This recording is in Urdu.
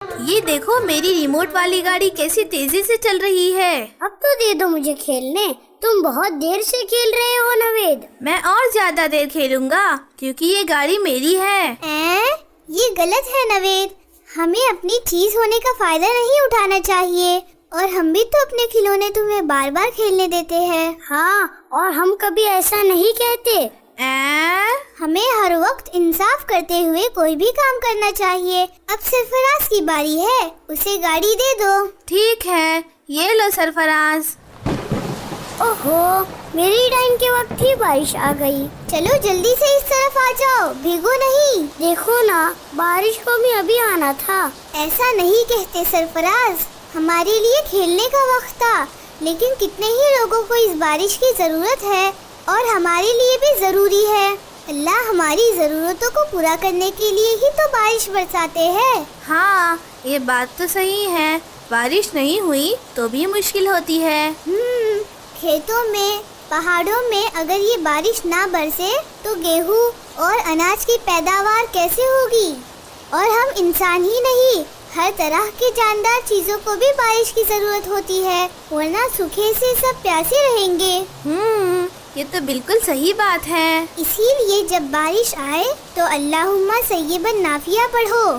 یہ دیکھو میری ریموٹ والی گاڑی کیسی تیزی سے چل رہی ہے۔ اب تو دے دو مجھے کھیلنے، تم بہت دیر سے کھیل رہے ہو نوید۔ میں اور زیادہ دیر کھیلوں گا کیونکہ یہ گاڑی میری ہے۔ یہ غلط ہے نوید، ہمیں اپنی چیز ہونے کا فائدہ نہیں اٹھانا چاہیے، اور ہم بھی تو اپنے کھلونے تمہیں بار بار کھیلنے دیتے ہیں۔ ہاں، اور ہم کبھی ایسا نہیں کہتے۔ ہمیں ہر وقت انصاف کرتے ہوئے کوئی بھی کام کرنا چاہیے۔ اب سرفراز کی باری ہے، اسے گاڑی دے دو۔ ٹھیک ہے، یہ لو سرفراز۔ اوہو، میری ٹائم کے وقت ہی بارش آ گئی۔ چلو جلدی سے اس طرف آ جاؤ، بھیگو نہیں۔ دیکھو نا، بارش کو بھی ابھی آنا تھا۔ ایسا نہیں کہتے سرفراز، ہمارے لیے کھیلنے کا وقت تھا، لیکن کتنے ہی لوگوں کو اس بارش کی ضرورت ہے، اور ہمارے لیے بھی ضروری ہے۔ اللہ ہماری ضرورتوں کو پورا کرنے کے لیے ہی تو بارش برساتے ہیں۔ ہاں، یہ بات تو صحیح ہے، بارش نہیں ہوئی تو بھی مشکل ہوتی ہے۔ کھیتوں میں، پہاڑوں میں اگر یہ بارش نہ برسے تو گیہوں اور اناج کی پیداوار کیسے ہوگی؟ اور ہم انسان ہی نہیں، ہر طرح کی جاندار چیزوں کو بھی بارش کی ضرورت ہوتی ہے، ورنہ سوکھے سے سب پیاسے رہیں گے۔ یہ تو بالکل صحیح بات ہے۔ اسی لیے جب بارش آئے تو اللہم سیبا نافعہ پڑھو۔